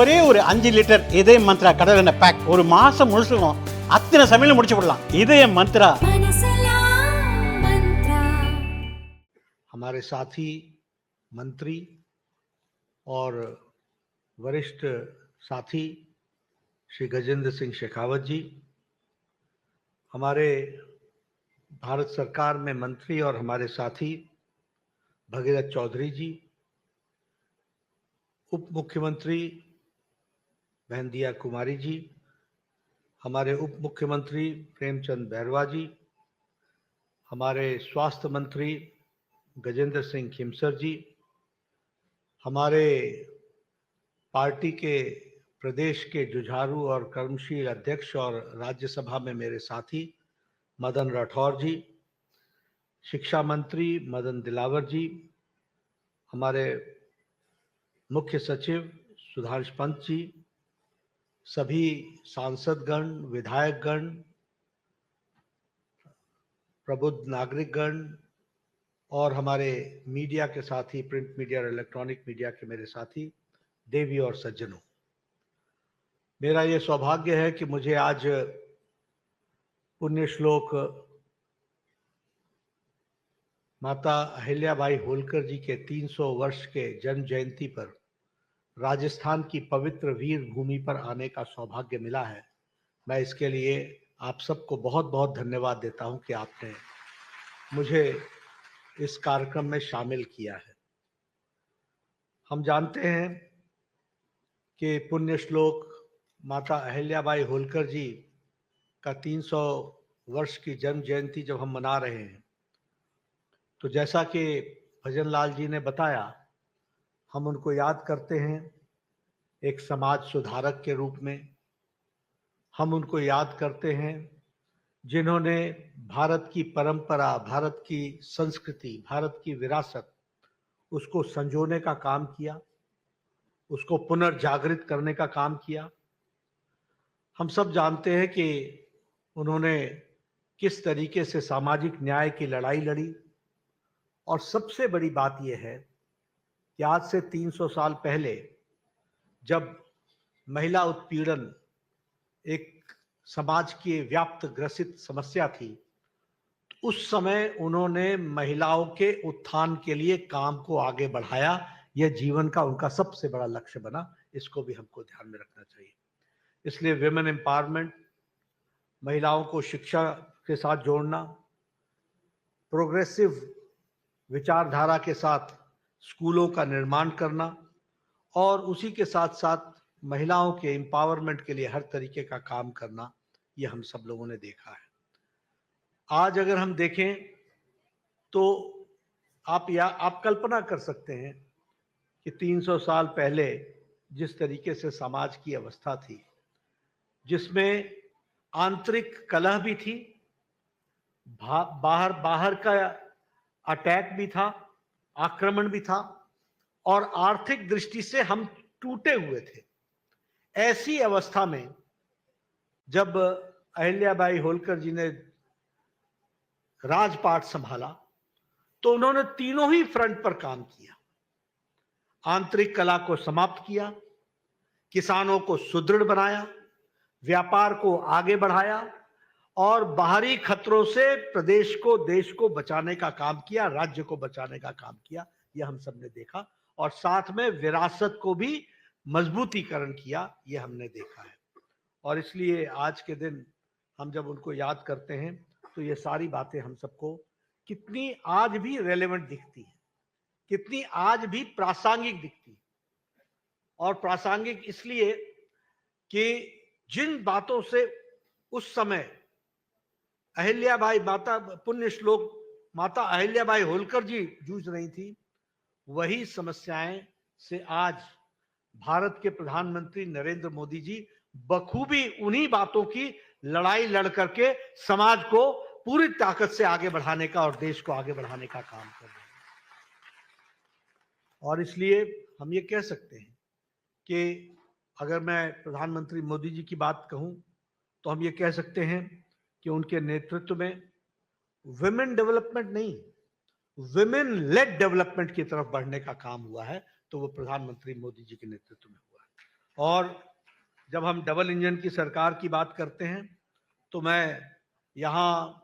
ஒரே ஒரு 5 லிட்டர் இதய மந்த்ரா கடல் எண்ணெய் பேக் ஒரு மாசம் முழுசுக்கும் அத்தனை சமையலும் முடிச்சு விடலாம். இதய மந்த்ரா. हमारे साथी मंत्री और वरिष्ठ साथी श्री गजेंद्र सिंह शेखावत जी, हमारे भारत सरकार में मंत्री और हमारे साथी भगीरथ चौधरी जी, उप मुख्यमंत्री बहन दिया कुमारी जी, हमारे उप मुख्यमंत्री प्रेमचंद बैरवा जी, हमारे स्वास्थ्य मंत्री गजेंद्र सिंह खिमसर जी, हमारे पार्टी के प्रदेश के जुझारू और कर्मशील अध्यक्ष और राज्यसभा में मेरे साथी मदन राठौर जी, शिक्षा मंत्री मदन दिलावर जी, हमारे मुख्य सचिव सुधांश पंत जी, सभी सांसदगण, विधायकगण, प्रबुद्ध नागरिकगण और हमारे मीडिया के साथी, प्रिंट मीडिया और इलेक्ट्रॉनिक मीडिया के मेरे साथी देवी और सज्जनों, मेरा ये सौभाग्य है कि मुझे आज पुण्य श्लोक माता अहिल्याबाई होलकर जी के 300 वर्ष के जन्म जयंती पर राजस्थान की पवित्र वीर भूमि पर आने का सौभाग्य मिला है। मैं इसके लिए आप सबको बहुत बहुत धन्यवाद देता हूं कि आपने मुझे इस कार्यक्रम में शामिल किया है। हम जानते हैं कि पुण्य श्लोक माता अहिल्याबाई होलकर जी का 300 वर्ष की जन्म जयंती जब हम मना रहे हैं, तो जैसा कि भजन लाल जी ने बताया, हम उनको याद करते हैं एक समाज सुधारक के रूप में। हम उनको याद करते हैं जिन्होंने भारत की परंपरा, भारत की संस्कृति, भारत की विरासत, उसको संजोने का काम किया, उसको पुनर्जागृत करने का काम किया। हम सब जानते हैं कि उन्होंने किस तरीके से सामाजिक न्याय की लड़ाई लड़ी, और सबसे बड़ी बात यह है कि आज से 300 साल पहले जब महिला उत्पीड़न एक समाज की व्याप्त ग्रसित समस्या थी, उस समय उन्होंने महिलाओं के उत्थान के लिए काम को आगे बढ़ाया। यह जीवन का उनका सबसे बड़ा लक्ष्य बना। इसको भी हमको ध्यान में रखना चाहिए। इसलिए विमेन एम्पावरमेंट, महिलाओं को शिक्षा के साथ जोड़ना, प्रोग्रेसिव विचारधारा के साथ स्कूलों का निर्माण करना, और उसी के साथ साथ महिलाओं के एम्पावरमेंट के लिए हर तरीके का काम करना, यह हम सब लोगों ने देखा है। आज अगर हम देखें तो आप कल्पना कर सकते हैं कि 300 साल पहले जिस तरीके से समाज की अवस्था थी, जिसमें आंतरिक कलह भी थी, बाहर का अटैक भी था, आक्रमण भी था, और आर्थिक दृष्टि से हम टूटे हुए थे। ऐसी अवस्था में जब अहिल्याबाई होलकर जी ने राजपाट संभाला, तो उन्होंने तीनों ही फ्रंट पर काम किया। आंतरिक कलह को समाप्त किया, किसानों को सुदृढ़ बनाया, व्यापार को आगे बढ़ाया, और बाहरी खतरों से प्रदेश को, देश को बचाने का काम किया, राज्य को बचाने का काम किया। यह हम सबने देखा, और साथ में विरासत को भी मजबूतीकरण किया, यह हमने देखा है। और इसलिए आज के दिन हम जब उनको याद करते हैं, तो ये सारी बातें हम सबको कितनी आज भी रेलेवेंट दिखती है, कितनी आज भी प्रासंगिक दिखती है। और प्रासंगिक इसलिए कि जिन बातों से उस समय अहिल्याबाई माता, पुण्य श्लोक माता अहिल्याबाई होलकर जी जूझ रही थी, वही समस्याएं से आज भारत के प्रधानमंत्री नरेंद्र मोदी जी बखूबी उन्हीं बातों की लड़ाई लड़ करके समाज को पूरी ताकत से आगे बढ़ाने का और देश को आगे बढ़ाने का काम कर रहे हैं। और इसलिए हम ये कह सकते हैं कि अगर मैं प्रधानमंत्री मोदी जी की बात कहूं, तो हम ये कह सकते हैं कि उनके नेतृत्व में विमेन डेवलपमेंट नहीं, विमेन लेड डेवलपमेंट की तरफ बढ़ने का काम हुआ है, तो वो प्रधानमंत्री मोदी जी के नेतृत्व में हुआ है। और जब हम डबल इंजन की सरकार की बात करते हैं तो मैं यहाँ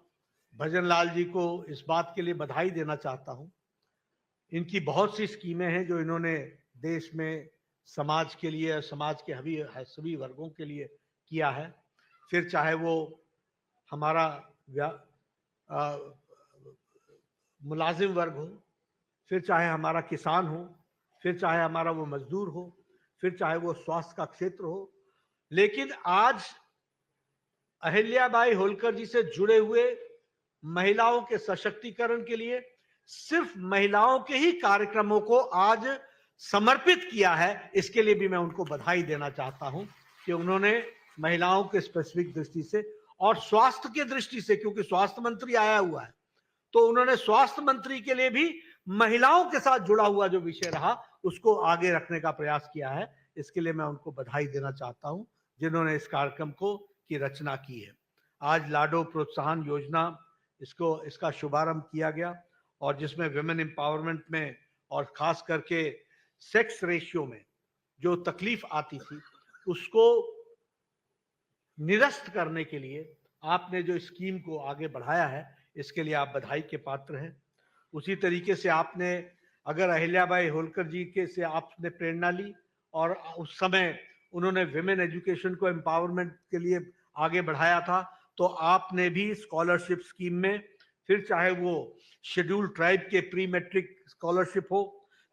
भजन लाल जी को इस बात के लिए बधाई देना चाहता हूँ। इनकी बहुत सी स्कीमें हैं जो इन्होंने देश में समाज के लिए, समाज के सभी वर्गों के लिए किया है। फिर चाहे वो हमारा मुलाजिम वर्ग हो, फिर चाहे हमारा किसान हो, फिर चाहे हमारा वो मजदूर हो, फिर चाहे वो स्वास्थ्य का क्षेत्र हो। लेकिन आज अहिल्याबाई होलकर जी से जुड़े हुए महिलाओं के सशक्तिकरण के लिए सिर्फ महिलाओं के ही कार्यक्रमों को आज समर्पित किया है। इसके लिए भी मैं उनको बधाई देना चाहता हूं कि उन्होंने महिलाओं के स्पेसिफिक दृष्टि से और स्वास्थ्य की दृष्टि से, क्योंकि स्वास्थ्य मंत्री आया हुआ है, तो उन्होंने स्वास्थ्य मंत्री के लिए भी महिलाओं के साथ जुड़ा हुआ जो विषय रहा उसको आगे रखने का प्रयास किया है। इसके लिए मैं उनको बधाई देना चाहता हूं जिन्होंने इस कार्यक्रम को की रचना की है। आज लाडो प्रोत्साहन योजना इसका शुभारंभ किया गया और जिसमें विमेन एम्पावरमेंट में और खास करके सेक्स रेशियो में जो तकलीफ आती थी उसको निरस्त करने के लिए आपने जो स्कीम को आगे बढ़ाया है, इसके लिए आप बधाई के पात्र हैं। उसी तरीके से आपने अगर अहिल्याबाई होलकर जी के से आपने प्रेरणा ली और उस समय उन्होंने विमेन एजुकेशन को एम्पावरमेंट के लिए आगे बढ़ाया था, तो आपने भी स्कॉलरशिप स्कीम में, फिर चाहे वो शेड्यूल ट्राइब के प्री मैट्रिक स्कॉलरशिप हो,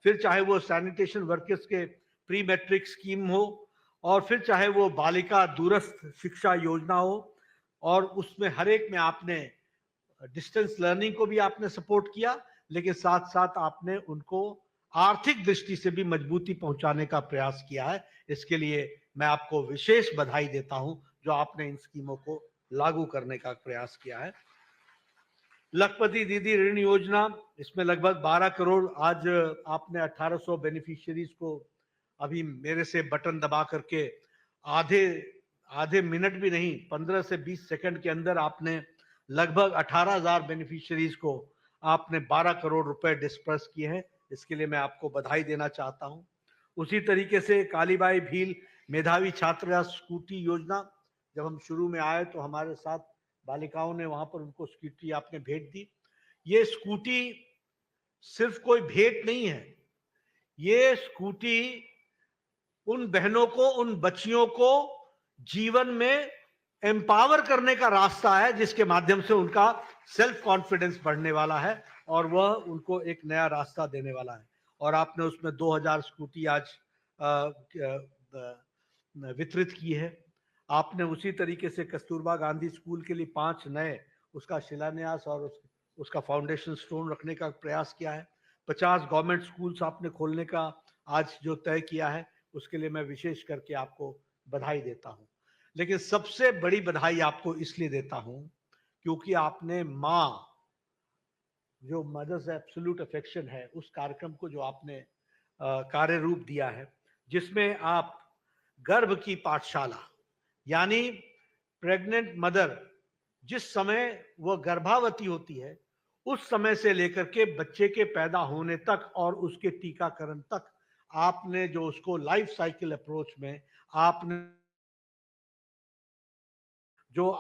फिर चाहे वो सैनिटेशन वर्कर्स के प्री मैट्रिक स्कीम हो, और फिर चाहे वो बालिका दूरस्थ शिक्षा योजना हो, और उसमें हर एक में आपने डिस्टेंस लर्निंग को भी आपने सपोर्ट किया, लेकिन साथ साथ आपने उनको आर्थिक दृष्टि से भी मजबूती पहुंचाने का प्रयास किया है। इसके लिए मैं आपको विशेष बधाई देता हूं जो आपने इन स्कीमों को लागू करने का प्रयास किया है। लखपति दीदी ऋण योजना, इसमें लगभग 12 करोड़, आज आपने 1800 बेनिफिशियरीज को अभी मेरे से बटन दबा करके आधे मिनट भी नहीं, 15 से 20 सेकंड के अंदर आपने लगभग 18,000 बेनिफिशियरीज को आपने 12 करोड़ रुपए डिस्पर्स किए हैं। इसके लिए मैं आपको बधाई देना चाहता हूं। उसी तरीके से कालीबाई भील मेधावी छात्रा स्कूटी योजना, जब हम शुरू में आए तो हमारे साथ बालिकाओं ने वहां पर उनको स्कूटी आपने भेंट दी। ये स्कूटी सिर्फ कोई भेंट नहीं है, ये स्कूटी उन बहनों को, उन बच्चियों को जीवन में एम्पावर करने का रास्ता है, जिसके माध्यम से उनका सेल्फ कॉन्फिडेंस बढ़ने वाला है और वह उनको एक नया रास्ता देने वाला है। और आपने उसमें 2000 स्कूटी आज वितरित की है। आपने उसी तरीके से कस्तूरबा गांधी स्कूल के लिए 5 नए उसका शिलान्यास और उसका फाउंडेशन स्टोन रखने का प्रयास किया है। 50 गवर्नमेंट स्कूल्स आपने खोलने का आज जो तय किया है, उसके लिए मैं विशेष करके आपको बधाई देता हूं। लेकिन सबसे बड़ी बधाई आपको इसलिए देता हूं क्योंकि आपने मां, जो मदर्स एब्सोल्यूट अफेक्शन है, उस कार्यक्रम को जो आपने कार्य रूप दिया है, जिसमें आप गर्भ की पाठशाला, यानी प्रेग्नेंट मदर जिस समय वह गर्भावती होती है उस समय से लेकर के बच्चे के पैदा होने तक और उसके टीकाकरण तक आपने जो उसको लाइफ साइकिल अप्रोच में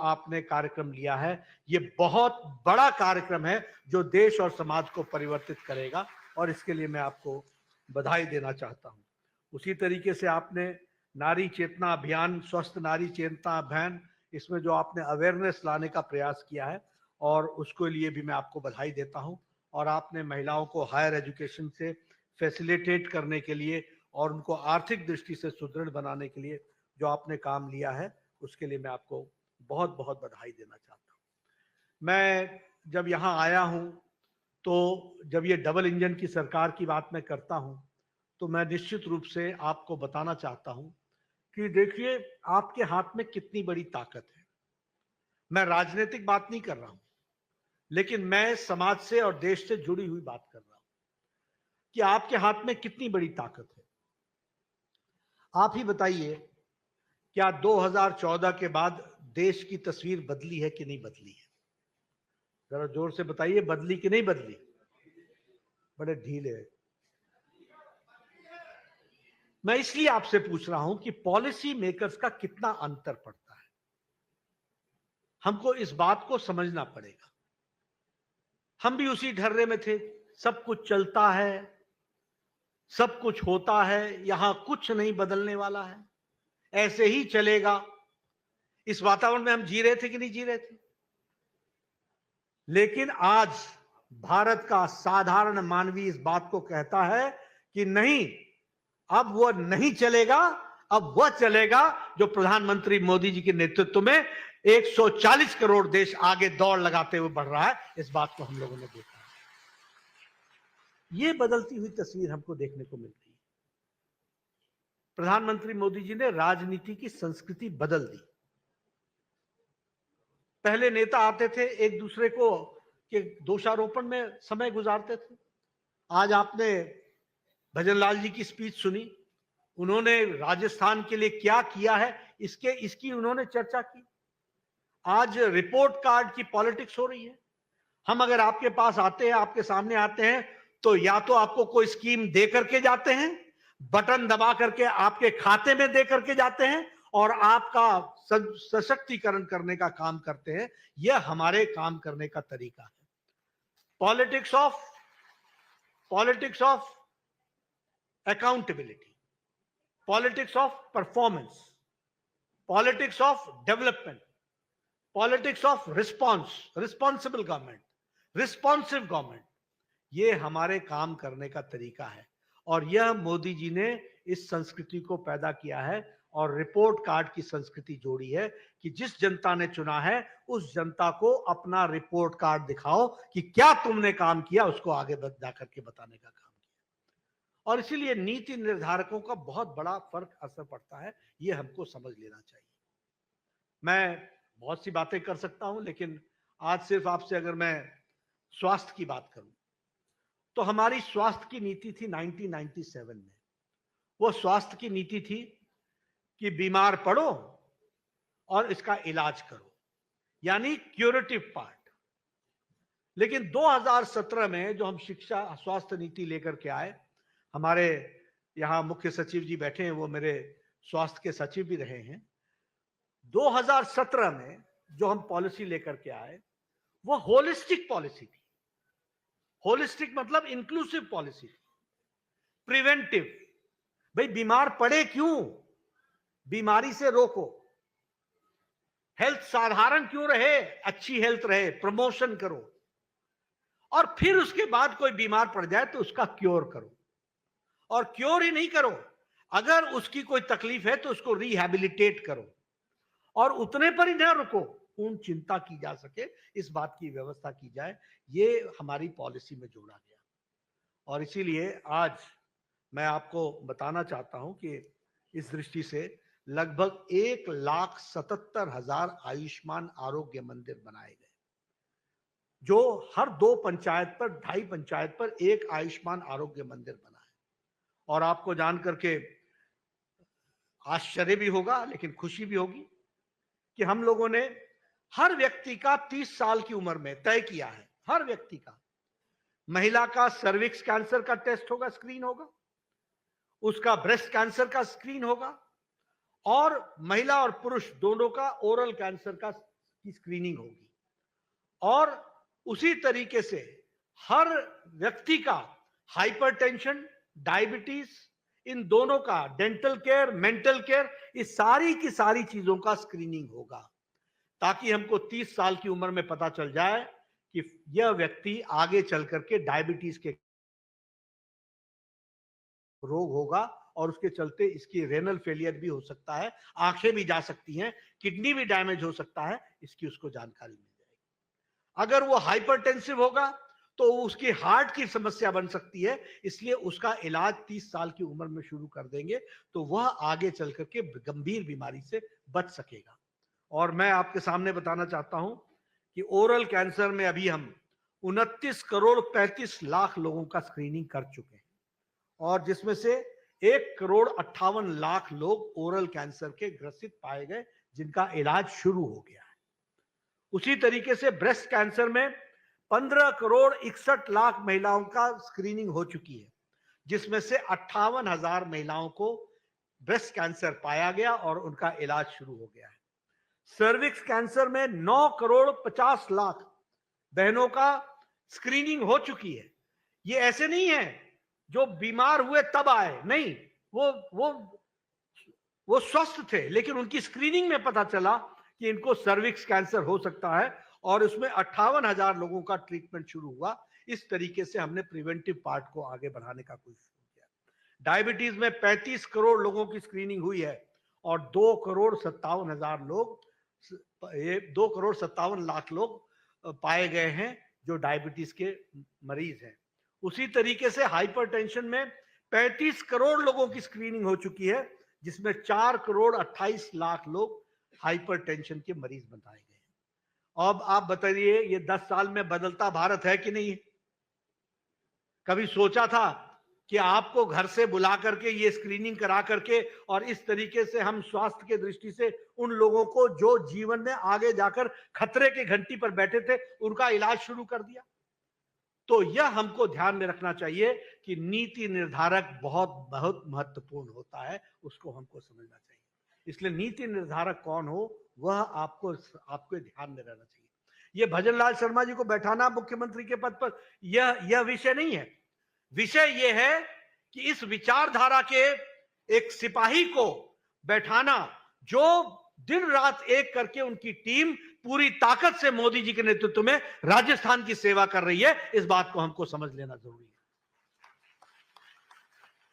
आपने कार्यक्रम लिया है, ये बहुत बड़ा कार्यक्रम है जो देश और समाज को परिवर्तित करेगा और इसके लिए मैं आपको बधाई देना चाहता हूं। उसी तरीके से आपने नारी चेतना अभियान, स्वस्थ नारी चेतना अभियान, इसमें जो आपने अवेयरनेस लाने का प्रयास किया है और उसके लिए भी मैं आपको बधाई देता हूं। और आपने महिलाओं को हायर एजुकेशन से फैसिलिटेट करने के लिए और उनको आर्थिक दृष्टि से सुदृढ़ बनाने के लिए जो आपने काम लिया है, उसके लिए मैं आपको बहुत बहुत बधाई देना चाहता हूं। मैं जब यहाँ आया हूं तो जब ये डबल इंजन की सरकार की बात मैं करता हूं तो मैं निश्चित रूप से आपको बताना चाहता हूं कि देखिए आपके हाथ में कितनी बड़ी ताकत है। मैं राजनीतिक बात नहीं कर रहा हूं, लेकिन मैं समाज से और देश से जुड़ी हुई बात कर रहा हूं कि आपके हाथ में कितनी बड़ी ताकत है। आप ही बताइए, क्या 2014 के बाद देश की तस्वीर बदली है कि नहीं बदली है? जरा जोर से बताइए, बदली कि नहीं बदली? बड़े ढीले है। मैं इसलिए आपसे पूछ रहा हूं कि पॉलिसी मेकर्स का कितना अंतर पड़ता है, हमको इस बात को समझना पड़ेगा। हम भी उसी ढर्रे में थे, सब कुछ चलता है, सब कुछ होता है, यहां कुछ नहीं बदलने वाला है, ऐसे ही चलेगा। इस वातावरण में हम जी रहे थे कि नहीं जी रहे थे? लेकिन आज भारत का साधारण मानवी इस बात को कहता है कि नहीं, अब वह नहीं चलेगा, अब वह चलेगा जो प्रधानमंत्री मोदी जी के नेतृत्व में 140 करोड़ देश आगे दौड़ लगाते हुए बढ़ रहा है। इस बात को हम लोगों ने देखा है। यह बदलती हुई तस्वीर हमको देखने को मिलती है। प्रधानमंत्री मोदी जी ने राजनीति की संस्कृति बदल दी। पहले नेता आते थे, एक दूसरे को के दोषारोपण में समय गुजारते थे। आज आपने भजनलाल जी की स्पीच सुनी, उन्होंने राजस्थान के लिए क्या किया है इसकी उन्होंने चर्चा की। आज रिपोर्ट कार्ड की पॉलिटिक्स हो रही है। हम अगर आपके पास आते हैं, आपके सामने आते हैं, तो या तो आपको कोई स्कीम दे करके जाते हैं, बटन दबा करके आपके खाते में दे करके जाते हैं और आपका सशक्तिकरण करने का काम करते हैं। यह हमारे काम करने का तरीका है। Politics of accountability, politics of performance, politics of development, politics of responsible government, responsive government, ये हमारे काम करने का तरीका है। और यह मोदी जी ने इस संस्कृति को पैदा किया है और रिपोर्ट कार्ड की संस्कृति जोड़ी है कि जिस जनता ने चुना है उस जनता को अपना रिपोर्ट कार्ड दिखाओ कि क्या तुमने काम किया, उसको आगे जाकर के बताने का काम किया। और इसीलिए नीति निर्धारकों का बहुत बड़ा फर्क असर पड़ता है, यह हमको समझ लेना चाहिए। मैं बहुत सी बातें कर सकता हूं, लेकिन आज सिर्फ आपसे अगर मैं स्वास्थ्य की बात करूं तो हमारी स्वास्थ्य की नीति थी 1997 में। वो स्वास्थ्य की नीति थी कि बीमार पड़ो और इसका इलाज करो, यानी क्यूरेटिव पार्ट। लेकिन 2017 में जो हम शिक्षा स्वास्थ्य नीति लेकर के आए, हमारे यहां मुख्य सचिव जी बैठे हैं, वो मेरे स्वास्थ्य के सचिव भी रहे हैं। 2017 में जो हम पॉलिसी लेकर के आए वो होलिस्टिक पॉलिसी थी। होलिस्टिक मतलब इंक्लूसिव पॉलिसी थी, प्रिवेंटिव। भाई बीमार पड़े क्यों, बीमारी से रोको, हेल्थ साधारण क्यों रहे, अच्छी हेल्थ रहे, प्रमोशन करो, और फिर उसके बाद कोई बीमार पड़ जाए तो उसका क्योर करो। और क्योर ही नहीं करो, अगर उसकी कोई तकलीफ है तो उसको रिहैबिलिटेट करो, और उतने पर ही न रुको, पूर्ण चिंता की जा सके, इस बात की व्यवस्था की जाए। ये हमारी पॉलिसी में जोड़ा गया। और इसीलिए आज मैं आपको बताना चाहता हूं कि इस दृष्टि से लगभग 1,77,000 आयुष्मान आरोग्य मंदिर बनाए गए, जो हर 2 पंचायत पर, 2.5 पंचायत पर एक आयुष्मान आरोग्य मंदिर बना है। और आपको जान करके आश्चर्य भी होगा, लेकिन खुशी भी होगी कि हम लोगों ने हर व्यक्ति का 30 साल की उम्र में तय किया है, हर व्यक्ति का। महिला का सर्विक्स कैंसर का टेस्ट होगा, स्क्रीन होगा, उसका ब्रेस्ट कैंसर का स्क्रीन होगा, और महिला और पुरुष दोनों का ओरल कैंसर की स्क्रीनिंग होगी। और उसी तरीके से हर व्यक्ति का हाइपरटेंशन, डायबिटीज, इन दोनों का, डेंटल केयर, मेंटल केयर, इस सारी की सारी चीजों का स्क्रीनिंग होगा, ताकि हमको 30 साल की उम्र में पता चल जाए कि यह व्यक्ति आगे चल करके डायबिटीज के रोग होगा और उसके चलते इसकी रेनल फेलियर भी हो सकता है, आंखें भी जा सकती हैं, किडनी भी डैमेज हो सकता है, इसकी उसको जानकारी मिल जाएगी। अगर वो हाइपरटेंसिव होगा तो उसकी हार्ट की समस्या बन सकती है, इसलिए उसका इलाज 30 साल की उम्र में शुरू कर देंगे तो वह आगे चल करके गंभीर बीमारी से बच सकेगा। और मैं आपके सामने बताना चाहता हूं कि ओरल कैंसर में अभी हम 29 करोड़ 35 लाख लोगों का स्क्रीनिंग कर चुके हैं, और जिसमें से 1 करोड़ 58 लाख लोग ओरल कैंसर के ग्रसित पाए गए, जिनका इलाज शुरू हो गया है। उसी तरीके से ब्रेस्ट कैंसर में 15 करोड़ 61 लाख महिलाओं का स्क्रीनिंग हो चुकी है, जिसमें से 58,000 महिलाओं को ब्रेस्ट कैंसर पाया गया और उनका इलाज शुरू हो गया है। सर्विक्स कैंसर में 9,50,00,000 बहनों का स्क्रीनिंग हो चुकी है। ये ऐसे नहीं है जो बीमार हुए तब आए, नहीं, वो स्वस्थ थे, लेकिन उनकी स्क्रीनिंग में पता चला कि इनको सर्विक्स कैंसर हो सकता है और उसमें 58,000 लोगों का ट्रीटमेंट शुरू हुआ। इस तरीके से हमने प्रिवेंटिव पार्ट को आगे बढ़ाने का कोशिश किया। डायबिटीज में 35 करोड़ लोगों की स्क्रीनिंग हुई है और 2,57,000 लोग, ये 2,57,00,000 लोग पाए गए हैं जो डायबिटीज के मरीज हैं। उसी तरीके से हाइपरटेंशन में 35 करोड़ लोगों की स्क्रीनिंग हो चुकी है, जिसमें 4,28,00,000 लोग हाइपरटेंशन के मरीज बताए गए। अब आप बताइए, ये 10 साल में बदलता भारत है कि नहीं? कभी सोचा था कि आपको घर से बुला करके ये स्क्रीनिंग करा करके और इस तरीके से हम स्वास्थ्य के दृष्टि से उन लोगों को जो जीवन में आगे जाकर खतरे की घंटी पर बैठे थे उनका इलाज शुरू कर दिया? तो यह हमको ध्यान में रखना चाहिए कि नीति निर्धारक बहुत बहुत महत्वपूर्ण होता है, उसको हमको समझना चाहिए। इसलिए नीति निर्धारक कौन हो वह आपको ध्यान में रहना चाहिए। यह भजनलाल शर्मा जी को बैठाना मुख्यमंत्री के पद पर यह विषय नहीं है। विषय यह है कि इस विचारधारा के एक सिपाही को बैठाना जो दिन रात एक करके उनकी टीम पूरी ताकत से मोदी जी के नेतृत्व में राजस्थान की सेवा कर रही है, इस बात को हमको समझ लेना जरूरी है।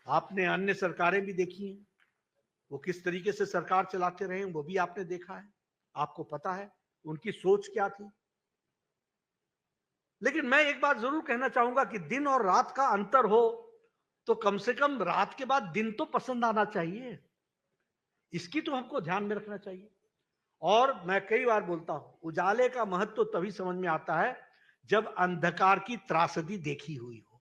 आपने अन्य सरकारें भी देखी हैं, वो किस तरीके से सरकार चलाते रहे वो भी आपने देखा है, आपको पता है उनकी सोच क्या थी। लेकिन मैं एक बात जरूर कहना चाहूंगा कि दिन और रात का अंतर हो तो कम से कम रात के बाद दिन तो पसंद आना चाहिए, इसकी तो हमको ध्यान में रखना चाहिए। और मैं कई बार बोलता हूं, उजाले का महत्व तभी समझ में आता है जब अंधकार की त्रासदी देखी हुई हो।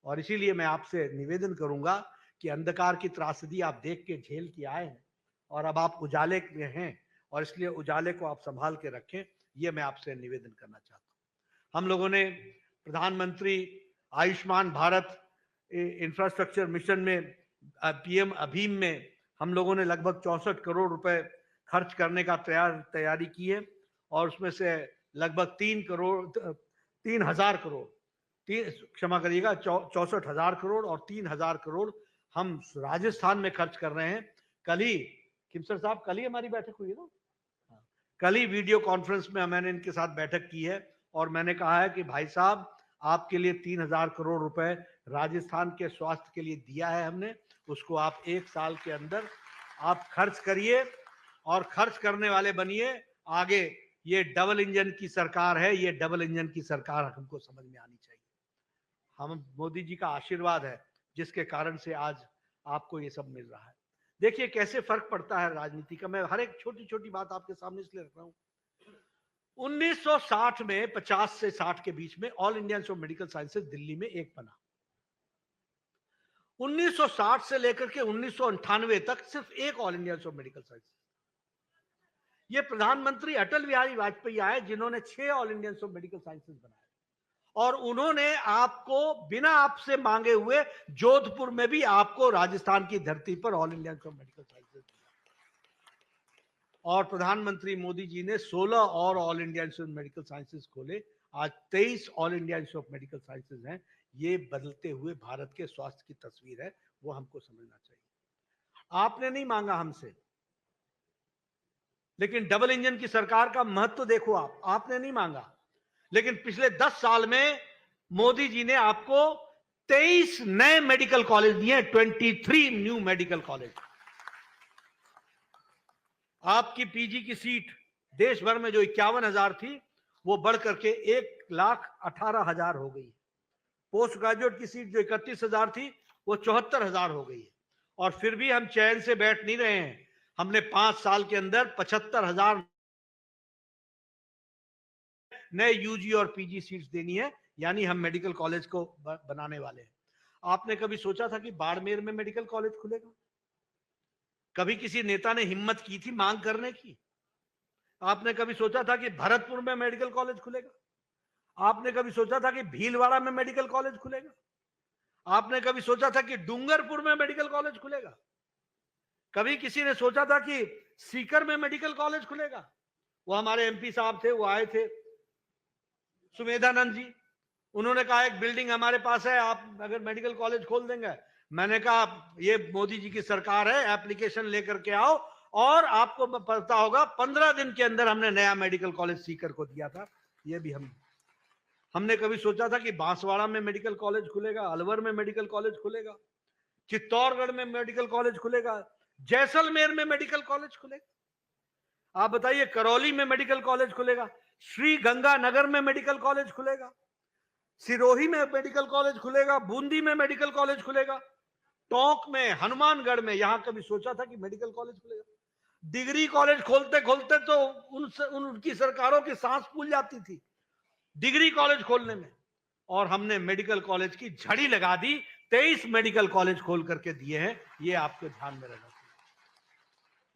और इसीलिए मैं आपसे निवेदन करूंगा कि अंधकार की त्रासदी आप देख के झेल के आए हैं और अब आप उजाले में हैं और इसलिए उजाले को आप संभाल के रखें, यह मैं आपसे निवेदन करना चाहता हूं। हम लोगों ने प्रधानमंत्री आयुष्मान भारत इंफ्रास्ट्रक्चर मिशन में, पीएम अभीम में हम लोगों ने लगभग 64 करोड़ रुपए खर्च करने का तैयारी की है और उसमें से लगभग 3,000 करोड़, क्षमा करिएगा, 64,000 करोड़ और 3,000 करोड़ हम राजस्थान में खर्च कर रहे हैं। कल ही खिमसर साहब, कल ही हमारी बैठक हुई है ना, कल ही वीडियो कॉन्फ्रेंस में मैंने इनके साथ बैठक की है और मैंने कहा है कि भाई साहब आपके लिए 3,000 करोड़ रुपए राजस्थान के स्वास्थ्य के लिए दिया है हमने, उसको आप 1 साल के अंदर आप खर्च करिए और खर्च करने वाले बनिए। आगे ये डबल इंजन की सरकार है, ये डबल इंजन की सरकार हमको समझ में आनी चाहिए। हम मोदी जी का आशीर्वाद है जिसके कारण से आज आपको ये सब मिल रहा है। देखिए कैसे फर्क पड़ता है राजनीति का। मैं हर एक छोटी छोटी बात आपके सामने इसलिए रख रहा हूं। 1960 में 50 से 60 के बीच में all India institute of medical sciences Delhi में एक बना। 1960 से लेकर के 1998 तक सिर्फ एक all India institute of medical sciences. ये प्रधानमंत्री अटल बिहारी वाजपेयी आए जिन्होंने 6 all India institute of medical sciences बनाए और उन्होंने आपको बिना आपसे मांगे हुए जोधपुर में भी आपको राजस्थान की धरती पर all India institute of medical sciences दिया। और प्रधानमंत्री मोदी जी ने 16 और all India institute of medical sciences खोले। आज 23 all India institute of medical sciences हैं। ये बदलते हुए भारत के स्वास्थ्य की तस्वीर है, वो हमको समझना चाहिए। आपने नहीं मांगा हमसे, लेकिन डबल इंजन की सरकार का महत्व देखो। आपने नहीं मांगा, लेकिन पिछले 10 साल में मोदी जी ने आपको 23 नए मेडिकल कॉलेज दिए, 23 न्यू मेडिकल कॉलेज। आपकी पीजी की सीट देश भर में जो 51,000 थी वो बढ़ करके 1,18,000 हो गई। पोस्ट ग्रेजुएट की सीट जो 31,000 थी वो 74,000 हो गई है। और फिर भी हम चैन से बैठ नहीं रहे हैं। हमने 5 साल के अंदर 75,000 नए यूजी और पीजी सीट्स देनी है, यानी हम मेडिकल कॉलेज को बनाने वाले हैं। आपने कभी सोचा था कि बाड़मेर में मेडिकल कॉलेज खुलेगा? कभी किसी नेता ने हिम्मत की थी मांग करने की? आपने कभी सोचा था कि भरतपुर में मेडिकल कॉलेज खुलेगा? आपने कभी सोचा था कि भीलवाड़ा में मेडिकल कॉलेज खुलेगा? आपने कभी सोचा था कि डूंगरपुर में मेडिकल कॉलेज खुलेगा? कभी किसी ने सोचा था कि सीकर में मेडिकल कॉलेज खुलेगा? वो हमारे एमपी साहब थे, वो आए थे, सुमेधानंद जी, उन्होंने कहा एक बिल्डिंग हमारे पास है, आप अगर मेडिकल कॉलेज खोल देंगे। मैंने कहा ये मोदी जी की सरकार है, एप्लीकेशन लेकर के आओ, और आपको पता होगा 15 दिन के अंदर हमने नया मेडिकल कॉलेज सीकर को दिया था। ये भी हमने कभी सोचा था कि बांसवाड़ा में मेडिकल कॉलेज खुलेगा, अलवर में मेडिकल कॉलेज खुलेगा, चित्तौड़गढ़ में मेडिकल कॉलेज खुलेगा, जैसलमेर में मेडिकल कॉलेज खुलेगा? आप बताइए, करौली में मेडिकल कॉलेज खुलेगा, श्री गंगानगर में मेडिकल कॉलेज खुलेगा, सिरोही में मेडिकल कॉलेज खुलेगा, बूंदी में मेडिकल कॉलेज खुलेगा, टोंक में, हनुमानगढ़ में, यहां कभी सोचा था कि मेडिकल कॉलेज खुलेगा? डिग्री कॉलेज खोलते खोलते तो उनकी सरकारों की सांस फूल जाती थी डिग्री कॉलेज खोलने में, और हमने मेडिकल कॉलेज की झड़ी लगा दी। 23 मेडिकल कॉलेज खोल करके दिए हैं, ये आपको ध्यान में रहना चाहिए।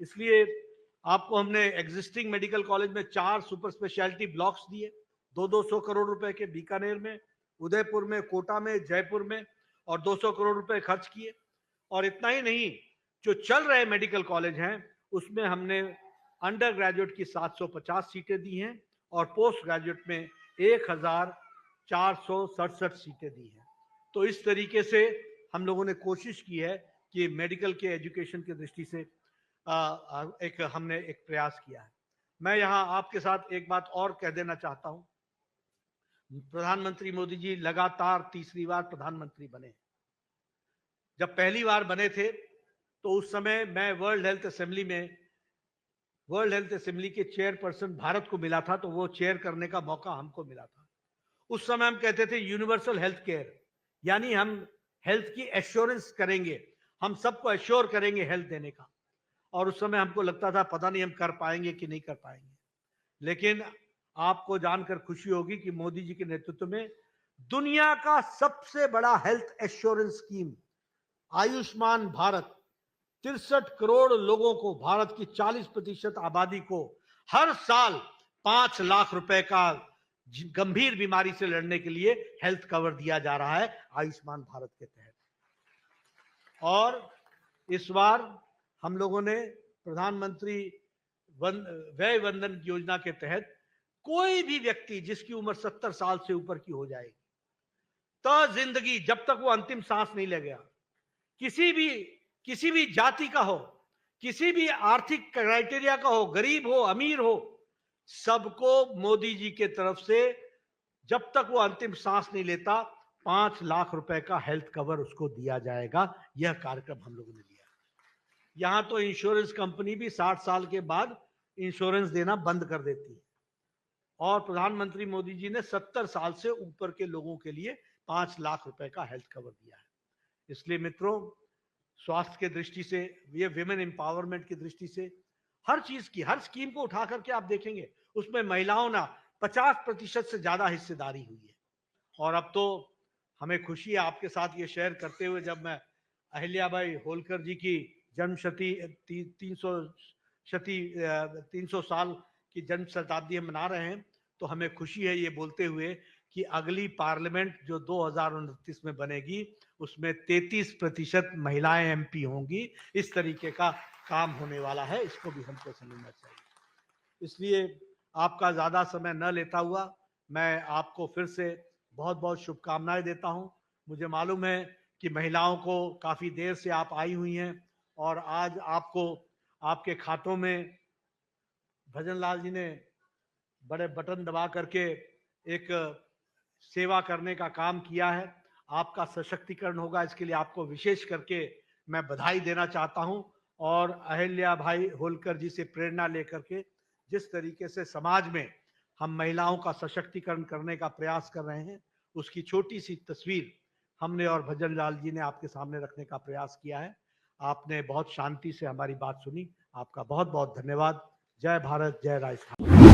इसलिए आपको हमने एग्जिस्टिंग मेडिकल कॉलेज में 4 सुपर स्पेशलिटी ब्लॉक्स दिए, 200 करोड़ रुपए के, बीकानेर में, उदयपुर में, कोटा में, जयपुर में, और 200 करोड़ रुपए खर्च किए। और इतना ही नहीं, जो चल रहे मेडिकल कॉलेज हैं उसमें हमने अंडर ग्रेजुएट की 750 सीटें दी हैं, और पोस्ट ग्रेजुएट में 1467 सीटें दी हैं। तो इस तरीके से हम लोगों ने कोशिश की है कि मेडिकल के एजुकेशन की दृष्टि से हमने एक प्रयास किया है। मैं यहाँ आपके साथ एक बात और कह देना चाहता हूँ। प्रधानमंत्री मोदी जी लगातार तीसरी बार प्रधानमंत्री बने। जब पहली बार बने थे तो उस समय मैं वर्ल्ड हेल्थ असेंबली के चेयरपर्सन भारत को मिला था, तो वो चेयर करने का मौका हमको मिला था। उस समय हम कहते थे यूनिवर्सल हेल्थ केयर, यानी हम हेल्थ की एश्योरेंस करेंगे, हम सबको एश्योर करेंगे हेल्थ देने का। और उस समय हमको लगता था पता नहीं हम कर पाएंगे कि नहीं कर पाएंगे, लेकिन आपको जानकर खुशी होगी कि मोदी जी के नेतृत्व में दुनिया का सबसे बड़ा health assurance scheme Ayushman Bharat 63 crore लोगों को, भारत की 40% आबादी को हर साल 5 लाख रुपए का गंभीर बीमारी से लड़ने के लिए हेल्थ कवर दिया जा रहा है आयुष्मान भारत के तहत। और इस बार हम लोगों ने प्रधानमंत्री व्यय वंदन योजना के तहत कोई भी व्यक्ति जिसकी उम्र 70 साल से ऊपर की हो जाएगी, तो जिंदगी जब तक वो अंतिम सांस नहीं ले गया, किसी भी जाति का हो, किसी भी आर्थिक क्राइटेरिया का हो, गरीब हो, अमीर हो, सबको मोदी जी के तरफ से जब तक वो अंतिम सांस नहीं लेता 5 लाख रुपए का हेल्थ कवर उसको दिया जाएगा। यह कार्यक्रम हम लोगों ने लिया। यहां तो इंश्योरेंस कंपनी भी 60 साल के बाद इंश्योरेंस देना बंद कर देती है, और प्रधानमंत्री मोदी जी ने 70 साल से ऊपर के लोगों के लिए 5 लाख रुपए का हेल्थ कवर दिया है। इसलिए मित्रों, स्वास्थ्य के दृष्टि से, ये विमेन एम्पावरमेंट की दृष्टि से, हर चीज की, हर स्कीम को उठा करके आप देखेंगे उसमें महिलाओं ना 50% से ज्यादा हिस्सेदारी हुई है। और अब तो हमें खुशी है आपके साथ ये शेयर करते हुए, जब मैं अहिल्याबाई होलकर जी की जन्म शती 300 साल की जन्म शताब्दी हम मना रहे हैं, तो हमें खुशी है ये बोलते हुए कि अगली पार्लियामेंट जो 2029 में बनेगी उसमें 33% महिलाएं एमपी होंगी। इस तरीके का काम होने वाला है, इसको भी हमको समझना चाहिए। इसलिए आपका ज्यादा समय न लेता हुआ मैं आपको फिर से बहुत बहुत शुभकामनाएं देता हूं। मुझे मालूम है कि महिलाओं को काफी देर से आप आई हुई हैं, और आज आपको आपके खातों में भजन लाल जी ने बड़े बटन दबा करके एक सेवा करने का काम किया है। आपका सशक्तिकरण होगा, इसके लिए आपको विशेष करके मैं बधाई देना चाहता हूं। और अहिल्या भाई होलकर जी से प्रेरणा लेकर के जिस तरीके से समाज में हम महिलाओं का सशक्तिकरण करने का प्रयास कर रहे हैं, उसकी छोटी सी तस्वीर हमने और भजन लाल जी ने आपके सामने रखने का प्रयास किया है। आपने बहुत शांति से हमारी बात सुनी, आपका बहुत बहुत धन्यवाद। जय भारत, जय राजस्थान।